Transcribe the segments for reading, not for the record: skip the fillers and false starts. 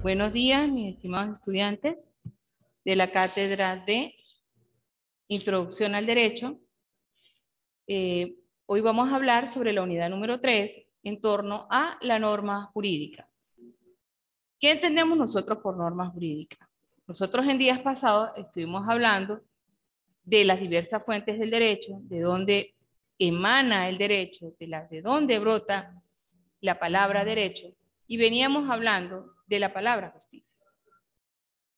Buenos días, mis estimados estudiantes de la Cátedra de Introducción al Derecho. Hoy vamos a hablar sobre la unidad número 3 en torno a la norma jurídica. ¿Qué entendemos nosotros por norma jurídica? Nosotros en días pasados estuvimos hablando de las diversas fuentes del derecho, de dónde emana el derecho, de dónde brota la palabra derecho, y veníamos hablando de la palabra justicia.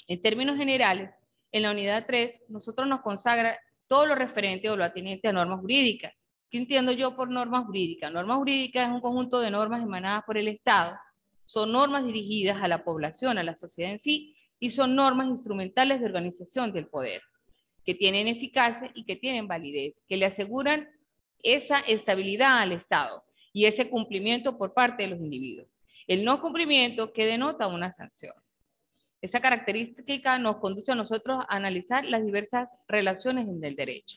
En términos generales, en la unidad 3, nosotros nos consagra todo lo referente o lo atinente a normas jurídicas. ¿Qué entiendo yo por normas jurídicas? Norma jurídica es un conjunto de normas emanadas por el Estado. Son normas dirigidas a la población, a la sociedad en sí, y son normas instrumentales de organización del poder, que tienen eficacia y que tienen validez, que le aseguran esa estabilidad al Estado y ese cumplimiento por parte de los individuos. El no cumplimiento que denota una sanción. Esa característica nos conduce a nosotros a analizar las diversas relaciones en el derecho.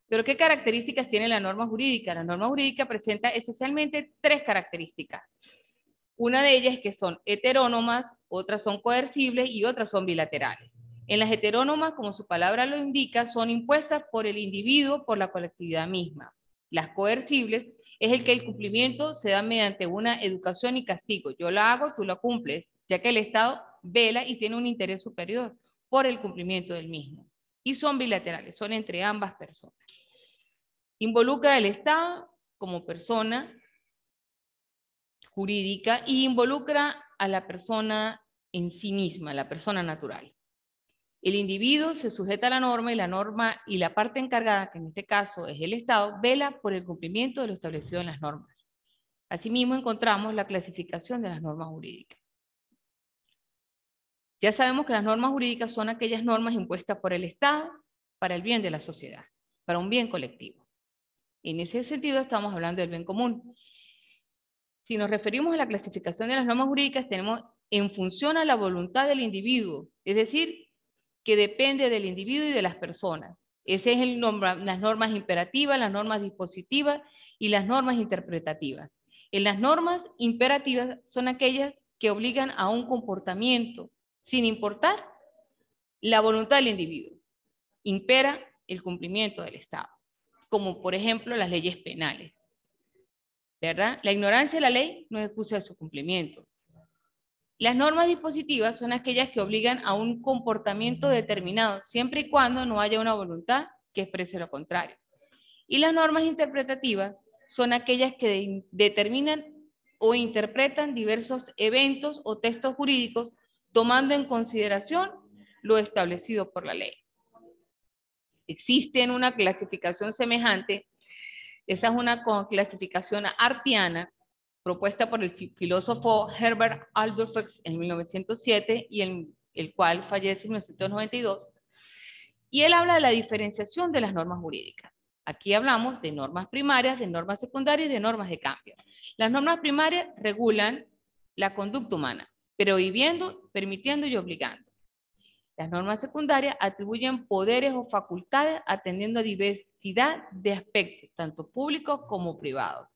Pero ¿qué características tiene la norma jurídica? La norma jurídica presenta esencialmente tres características. Una de ellas es que son heterónomas, otras son coercibles y otras son bilaterales. En las heterónomas, como su palabra lo indica, son impuestas por el individuo, por la colectividad misma. Las coercibles es el que el cumplimiento se da mediante una educación y castigo. Yo la hago, tú la cumples, ya que el Estado vela y tiene un interés superior por el cumplimiento del mismo. Y son bilaterales, son entre ambas personas. Involucra al Estado como persona jurídica y involucra a la persona en sí misma, la persona natural. El individuo se sujeta a la norma y la parte encargada, que en este caso es el Estado, vela por el cumplimiento de lo establecido en las normas. Asimismo, encontramos la clasificación de las normas jurídicas. Ya sabemos que las normas jurídicas son aquellas normas impuestas por el Estado para el bien de la sociedad, para un bien colectivo. En ese sentido estamos hablando del bien común. Si nos referimos a la clasificación de las normas jurídicas, tenemos en función a la voluntad del individuo, es decir, que depende del individuo y de las personas. Ese es las normas imperativas, las normas dispositivas y las normas interpretativas. En las normas imperativas son aquellas que obligan a un comportamiento, sin importar la voluntad del individuo. Impera el cumplimiento del Estado, como por ejemplo las leyes penales. ¿Verdad? La ignorancia de la ley no es excusa de su cumplimiento. Las normas dispositivas son aquellas que obligan a un comportamiento determinado, siempre y cuando no haya una voluntad que exprese lo contrario. Y las normas interpretativas son aquellas que determinan o interpretan diversos eventos o textos jurídicos tomando en consideración lo establecido por la ley. Existe una clasificación semejante. Esa es una clasificación artiana propuesta por el filósofo Herbert Alderferx en 1907 y el cual fallece en 1992. Y él habla de la diferenciación de las normas jurídicas. Aquí hablamos de normas primarias, de normas secundarias y de normas de cambio. Las normas primarias regulan la conducta humana, prohibiendo, permitiendo y obligando. Las normas secundarias atribuyen poderes o facultades atendiendo a diversidad de aspectos, tanto públicos como privados.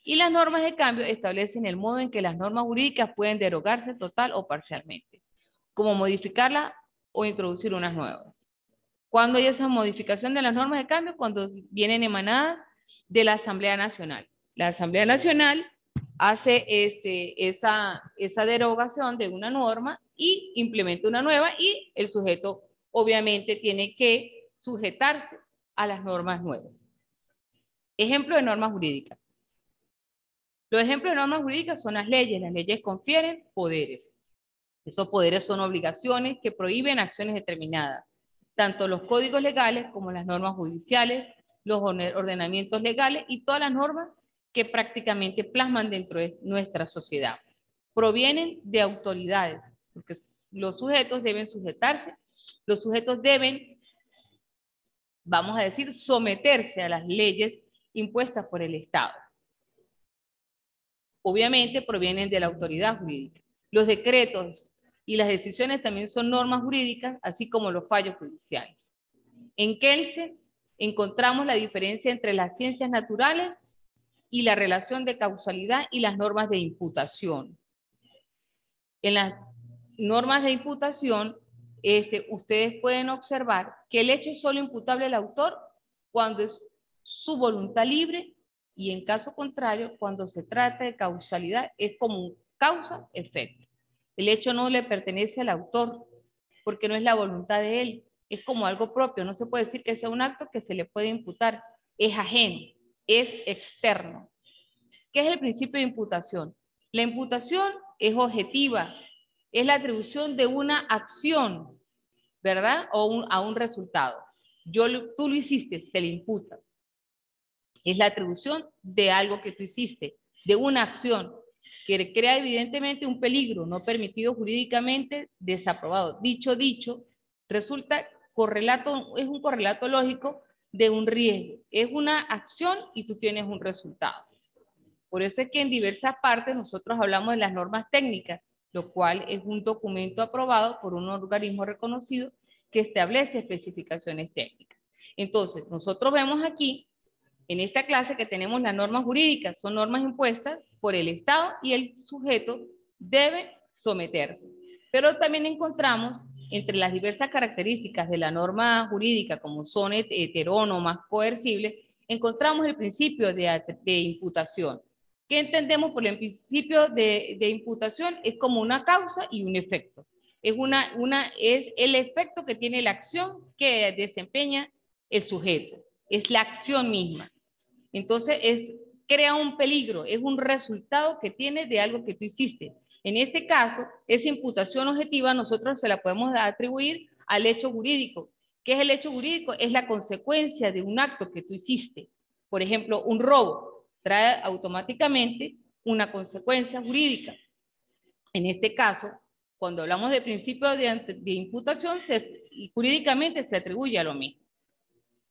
Y las normas de cambio establecen el modo en que las normas jurídicas pueden derogarse total o parcialmente, como modificarlas o introducir unas nuevas. ¿Cuándo hay esa modificación de las normas de cambio? Cuando vienen emanadas de la Asamblea Nacional. La Asamblea Nacional hace esa derogación de una norma y implementa una nueva y el sujeto obviamente tiene que sujetarse a las normas nuevas. Ejemplo de normas jurídicas. Los ejemplos de normas jurídicas son las leyes. Las leyes confieren poderes. Esos poderes son obligaciones que prohíben acciones determinadas. Tanto los códigos legales como las normas judiciales, los ordenamientos legales y todas las normas que prácticamente plasman dentro de nuestra sociedad. Provienen de autoridades, porque los sujetos deben sujetarse, los sujetos deben, vamos a decir, someterse a las leyes impuestas por el Estado. Obviamente provienen de la autoridad jurídica. Los decretos y las decisiones también son normas jurídicas, así como los fallos judiciales. En Kelsen encontramos la diferencia entre las ciencias naturales y la relación de causalidad y las normas de imputación. En las normas de imputación, ustedes pueden observar que el hecho es solo imputable al autor cuando es su voluntad libre y en caso contrario, cuando se trata de causalidad, es como un causa-efecto. El hecho no le pertenece al autor porque no es la voluntad de él, es como algo propio, no se puede decir que sea un acto que se le puede imputar, es ajeno, es externo. ¿Qué es el principio de imputación? La imputación es objetiva, es la atribución de una acción, ¿verdad? O a un resultado. Tú lo hiciste, se le imputa. Es la atribución de algo que tú hiciste, de una acción que crea evidentemente un peligro no permitido jurídicamente, desaprobado. Dicho, resulta correlato, es un correlato lógico de un riesgo. Es una acción y tú tienes un resultado. Por eso es que en diversas partes nosotros hablamos de las normas técnicas, lo cual es un documento aprobado por un organismo reconocido que establece especificaciones técnicas. Entonces, nosotros vemos aquí, en esta clase, que tenemos las normas jurídicas, son normas impuestas por el Estado y el sujeto debe someterse. Pero también encontramos entre las diversas características de la norma jurídica, como son heterónomas, coercibles, encontramos el principio de imputación. ¿Qué entendemos por el principio de imputación? Es como una causa y un efecto. Es el efecto que tiene la acción que desempeña el sujeto. Es la acción misma. Entonces, crea un peligro, es un resultado que tiene de algo que tú hiciste. En este caso, esa imputación objetiva nosotros se la podemos atribuir al hecho jurídico. ¿Qué es el hecho jurídico? Es la consecuencia de un acto que tú hiciste. Por ejemplo, un robo trae automáticamente una consecuencia jurídica. En este caso, cuando hablamos de principio de imputación, jurídicamente se atribuye a lo mismo.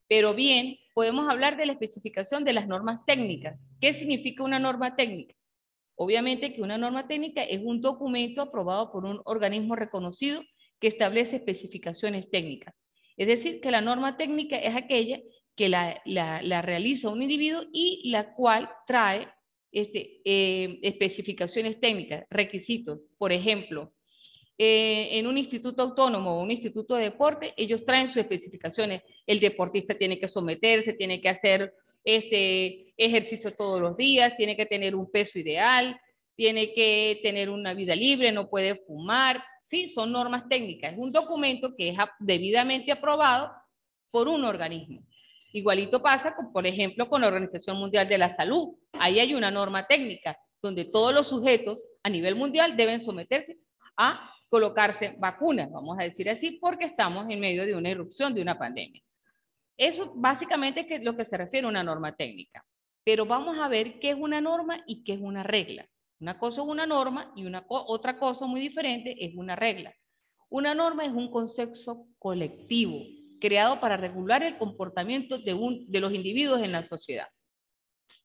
Pero bien, podemos hablar de la especificación de las normas técnicas. ¿Qué significa una norma técnica? Obviamente que una norma técnica es un documento aprobado por un organismo reconocido que establece especificaciones técnicas. Es decir, que la norma técnica es aquella que la realiza un individuo y la cual trae especificaciones técnicas, requisitos. Por ejemplo, en un instituto autónomo o un instituto de deporte, ellos traen sus especificaciones. El deportista tiene que someterse, tiene que hacer ejercicio todos los días, tiene que tener un peso ideal, tiene que tener una vida libre, no puede fumar. Sí, son normas técnicas. Es un documento que es debidamente aprobado por un organismo. Igualito pasa, por ejemplo, con la Organización Mundial de la Salud. Ahí hay una norma técnica donde todos los sujetos a nivel mundial deben someterse a colocarse vacunas, vamos a decir así, porque estamos en medio de una irrupción de una pandemia. Eso básicamente es lo que se refiere a una norma técnica. Pero vamos a ver qué es una norma y qué es una regla. Una cosa es una norma y otra cosa muy diferente es una regla. Una norma es un concepto colectivo creado para regular el comportamiento de los individuos en la sociedad,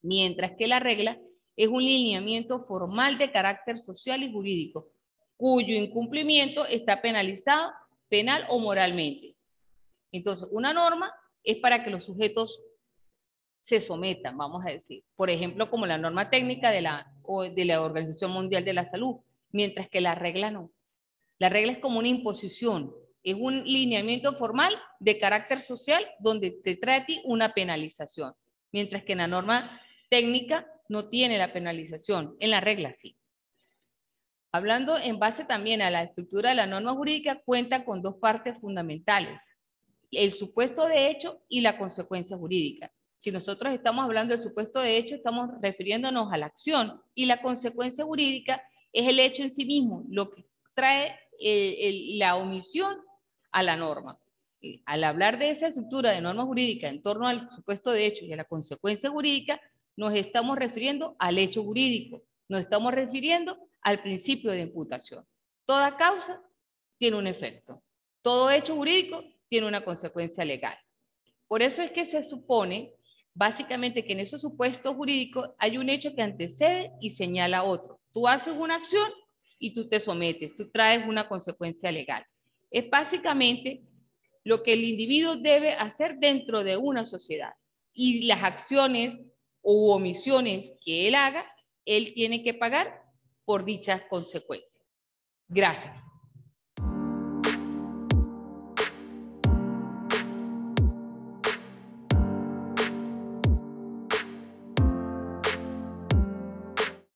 mientras que la regla es un lineamiento formal de carácter social y jurídico, cuyo incumplimiento está penalizado penal o moralmente. Entonces, una norma es para que los sujetos se sometan, vamos a decir. Por ejemplo, como la norma técnica de la Organización Mundial de la Salud, mientras que la regla no. La regla es como una imposición, es un lineamiento formal de carácter social donde te trae a ti una penalización, mientras que en la norma técnica no tiene la penalización, en la regla sí. Hablando en base también a la estructura de la norma jurídica, cuenta con dos partes fundamentales: el supuesto de hecho y la consecuencia jurídica. Si nosotros estamos hablando del supuesto de hecho, estamos refiriéndonos a la acción, y la consecuencia jurídica es el hecho en sí mismo, lo que trae la omisión a la norma. Al hablar de esa estructura de norma jurídica en torno al supuesto de hecho y a la consecuencia jurídica, nos estamos refiriendo al hecho jurídico, nos estamos refiriendo al principio de imputación. Toda causa tiene un efecto, todo hecho jurídico tiene una consecuencia legal. Por eso es que se supone, básicamente, que en esos supuestos jurídicos hay un hecho que antecede y señala otro. Tú haces una acción y tú te sometes, tú traes una consecuencia legal. Es básicamente lo que el individuo debe hacer dentro de una sociedad. Y las acciones u omisiones que él haga, él tiene que pagar por dichas consecuencias. Gracias.